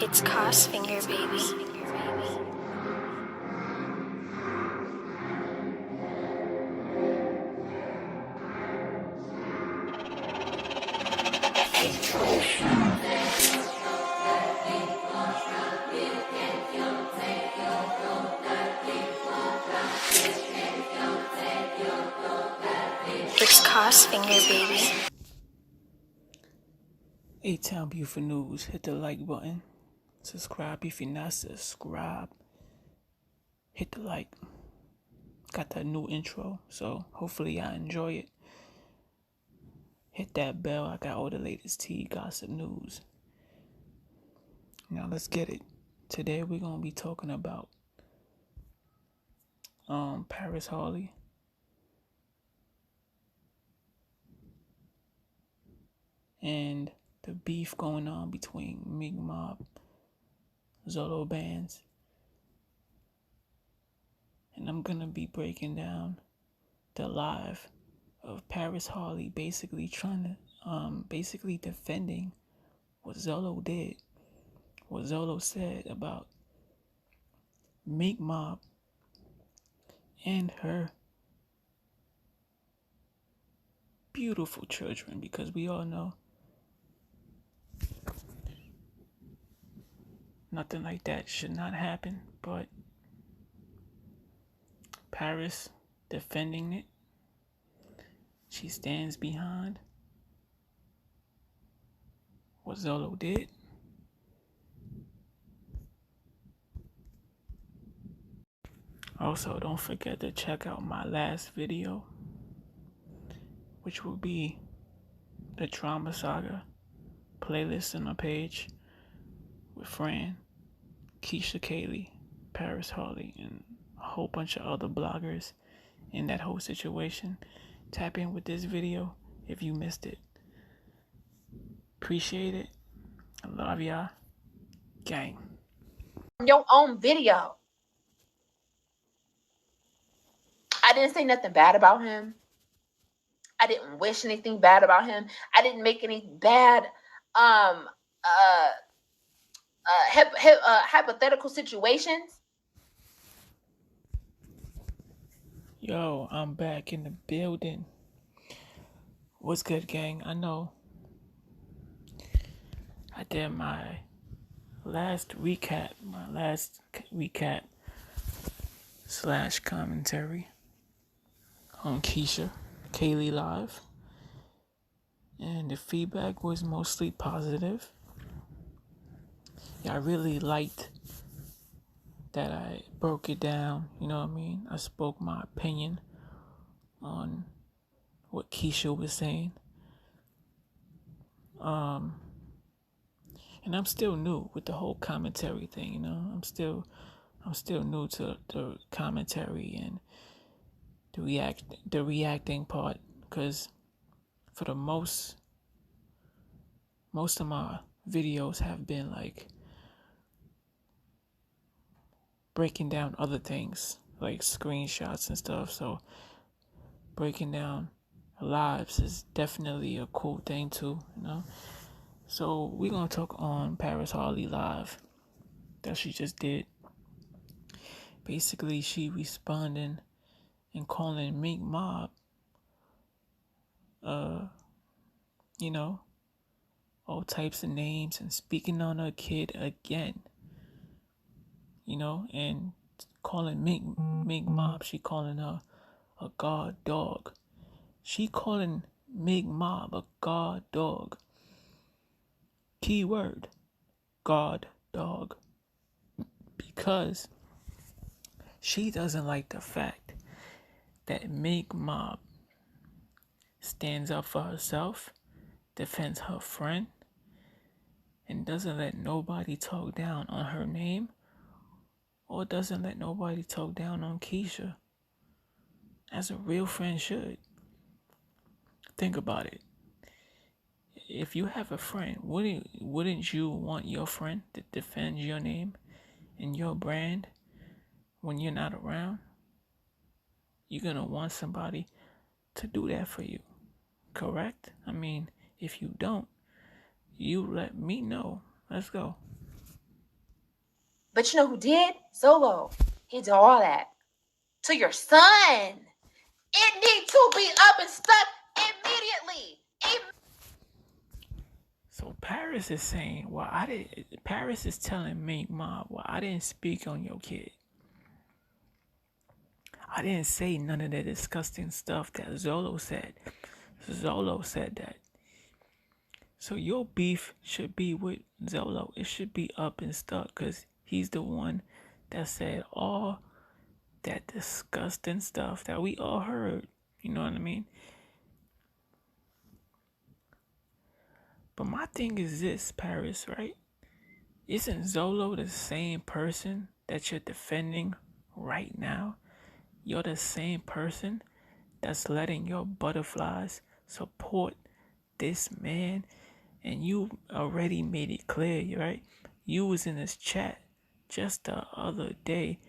It's Cos Finger, baby. It's Cos Finger, baby. A-Town Beautiful News. Hit the like button. Subscribe if you're not subscribed. Hit the like. Got that new intro, so hopefully y'all enjoy it. Hit that bell. I got all the latest tea, gossip news. Now let's get it. Today we're gonna be talking about Paris Harley and the beef going on between Meek Mob, Zolo Bandz. And I'm gonna be breaking down the live of Paris Harley basically trying to basically defending what Zolo did, what Zolo said about Meek Mob and her beautiful children, because we all know nothing like that should not happen, but Paris defending it. She stands behind what Zolo did. Also, don't forget to check out my last video, which will be the Drama Saga playlist on my page with Fran, Keisha Kaylee, Paris Harley, and a whole bunch of other bloggers in that whole situation. Tap in with this video if you missed it. Appreciate it. I love y'all. Gang. Your own video. I didn't say nothing bad about him. I didn't wish anything bad about him. I didn't make any bad hypothetical situations. Yo, I'm back in the building. What's good, gang? I know I did my last recap / commentary on Keisha Kaylee Live, and the feedback was mostly positive. Yeah, I really liked that I broke it down, you know what I mean? I spoke my opinion on what Keisha was saying. And I'm still new with the whole commentary thing, you know? I'm still new to the commentary and the reacting part, because for the most of my videos have been like breaking down other things, like screenshots and stuff. So breaking down lives is definitely a cool thing too, you know? So we're gonna talk on Paris Harley live that she just did. Basically, she responding and calling Meek Mob, you know, all types of names and speaking on her kid again, you know, and calling Meek Mob, she calling her a god dog. She calling Meek Mob a god dog. Keyword, god dog. Because she doesn't like the fact that Meek Mob stands up for herself, defends her friend, and doesn't let nobody talk down on her name, or doesn't let nobody talk down on Keisha, as a real friend should. Think about it. If you have a friend, wouldn't you want your friend to defend your name and your brand when you're not around? You're gonna want somebody to do that for you, correct? I mean, if you don't, you let me know. Let's go. But you know who did? Zolo. He did all that. To your son. It needs to be up and stuck immediately. So Paris is saying, well, Paris is telling Meek Mob, well, I didn't speak on your kid. I didn't say none of the disgusting stuff that Zolo said. Zolo said that. So your beef should be with Zolo. It should be up and stuck because he's the one that said all that disgusting stuff that we all heard. You know what I mean? But my thing is this, Paris, right? Isn't Zolo the same person that you're defending right now? You're the same person that's letting your butterflies support this man, and you already made it clear, right? You was in this chat just the other day,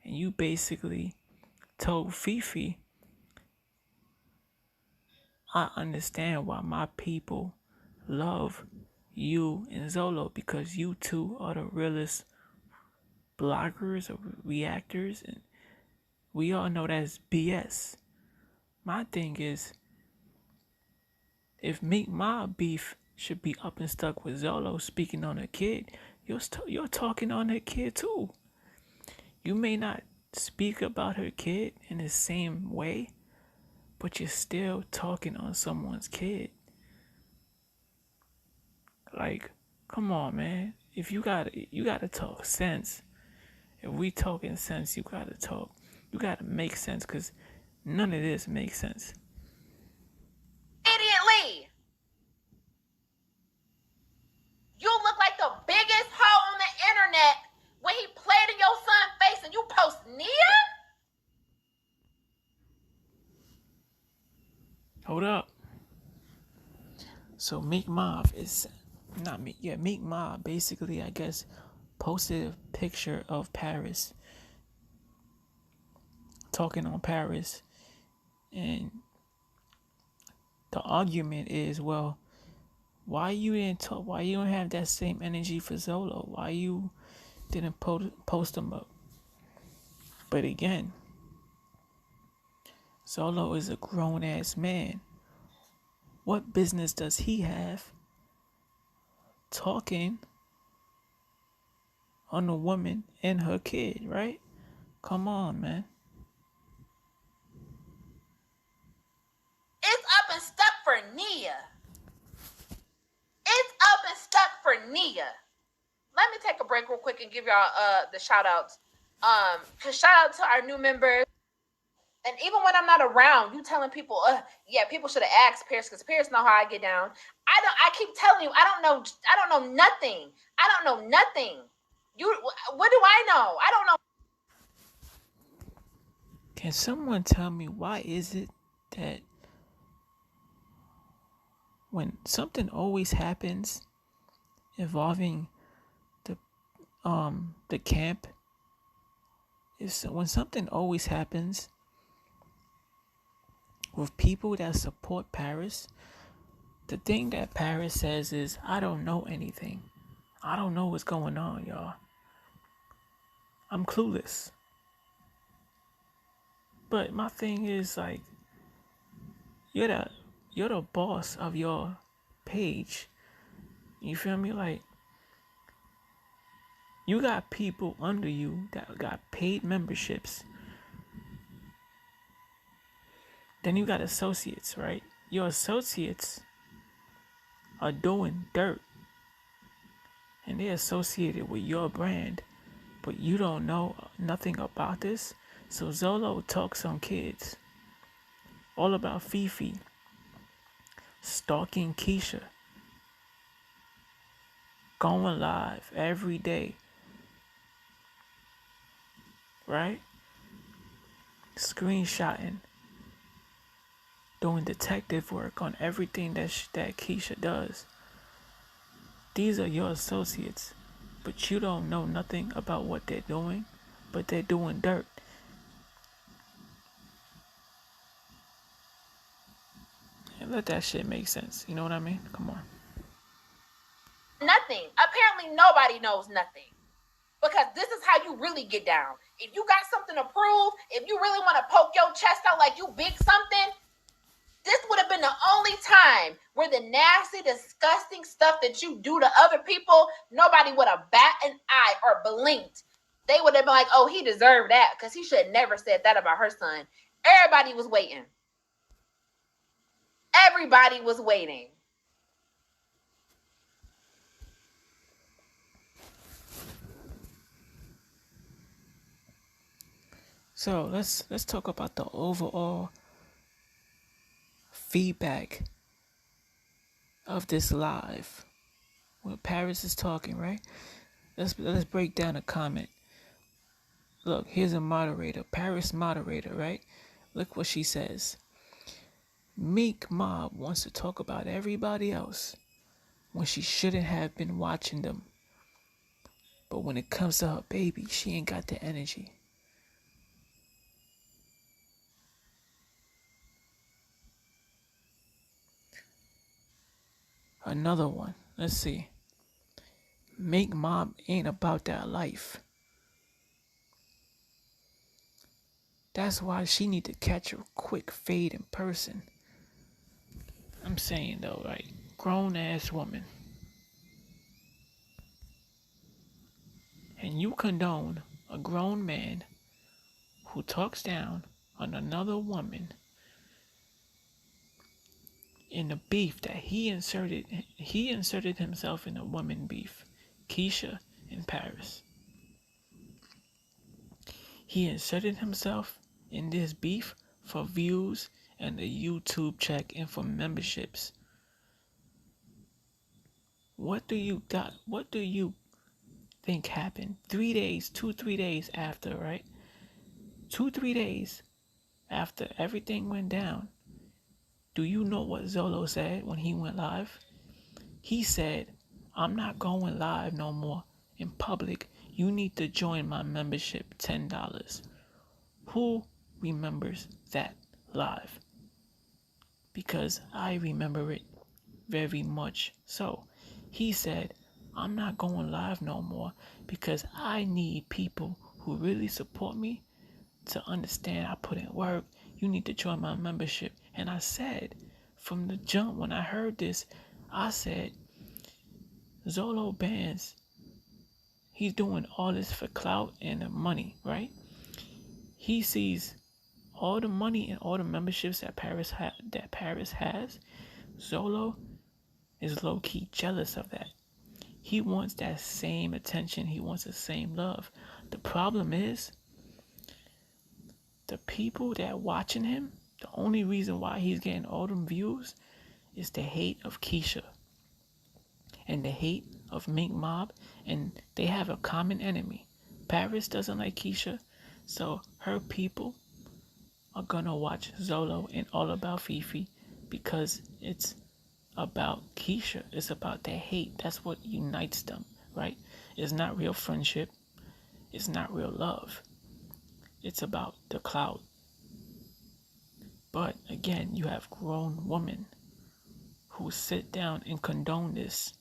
and you basically told Fifi, I understand why my people love you and Zolo because you two are the realest bloggers or reactors, and we all know that's BS. My thing is, if Meek Mob beef should be up and stuck with Zolo speaking on a kid, you're talking on her kid too. You may not speak about her kid in the same way, but you're still talking on someone's kid. Like, come on, man. If you gotta talk sense. If we talking sense, you gotta make sense, because none of this makes sense. Immediately. You look like the biggest hoe on the internet when he played in your son's face and you post Nia? Hold up. So Meek Mob is not Meek. Yeah, Meek Mob basically, I guess, posted a picture of Paris talking on Paris, and the argument is, well, why you didn't talk? Why you don't have that same energy for Zolo? Why you didn't post him up? But again, Zolo is a grown ass man. What business does he have talking on a woman and her kid, right? Come on, man. It's up and stuck for Nia. It's up and stuck for Nia. Let me take a break real quick and give y'all the shout outs. Cause shout out to our new members. And even when I'm not around, you telling people, yeah, people should have asked Pierce because Pierce know how I get down. I keep telling you, I don't know nothing. I don't know nothing. What do I know? I don't know. Can someone tell me why is it that when something always happens involving the camp, when something always happens with people that support Paris, the thing that Paris says is, I don't know anything. I don't know what's going on, y'all. I'm clueless. But my thing is, like, you're the boss of your page. You feel me? Like, you got people under you that got paid memberships. Then you got associates, right? Your associates are doing dirt, and they're associated with your brand, but you don't know nothing about this. So Zolo talks on kids, all about Fifi, stalking Keisha, going live every day, right? Screenshotting, doing detective work on everything that Keisha does. These are your associates, but you don't know nothing about what they're doing, but they're doing dirt. And let that shit make sense. You know what I mean? Come on. Nothing. Apparently nobody knows nothing. Because this is how you really get down. If you got something to prove, if you really want to poke your chest out like you big something, this would have been the only time where the nasty, disgusting stuff that you do to other people, nobody would have bat an eye or blinked. They would have been like, oh, he deserved that because he should have never said that about her son. Everybody was waiting. Everybody was waiting. So let's talk about the overall feedback of this live. When Paris is talking, right? Let's break down a comment. Look, here's a moderator, Paris moderator, right? Look what she says. Meek Mob wants to talk about everybody else when she shouldn't have been watching them. But when it comes to her baby, she ain't got the energy. Another one. Let's see. Meek Mob ain't about that life. That's why she need to catch a quick fade in person. I'm saying though, right? Grown ass woman. And you condone a grown man who talks down on another woman in the beef that he inserted himself in a woman beef. Keisha and Paris. He inserted himself in this beef for views and a YouTube check and for memberships. What do you think happened 3 days, 2-3 days after, right? 2-3 days after everything went down. Do you know what Zolo said when he went live? He said, I'm not going live no more in public. You need to join my membership, $10. Who remembers that live? Because I remember it very much so. He said, I'm not going live no more because I need people who really support me to understand I put in work. You need to join my membership. And I said, from the jump when I heard this, I said, Zolo Bandz, he's doing all this for clout and the money, right? He sees all the money and all the memberships that Paris has. Zolo is low-key jealous of that. He wants that same attention. He wants the same love. The problem is, the people that watching him, the only reason why he's getting all them views is the hate of Keisha and the hate of Mink Mob, and they have a common enemy. Paris doesn't like Keisha, so her people are gonna watch Zolo and All About Fifi because it's about Keisha. It's about their hate. That's what unites them, right? It's not real friendship. It's not real love. It's about the clout. But again, you have grown women who sit down and condone this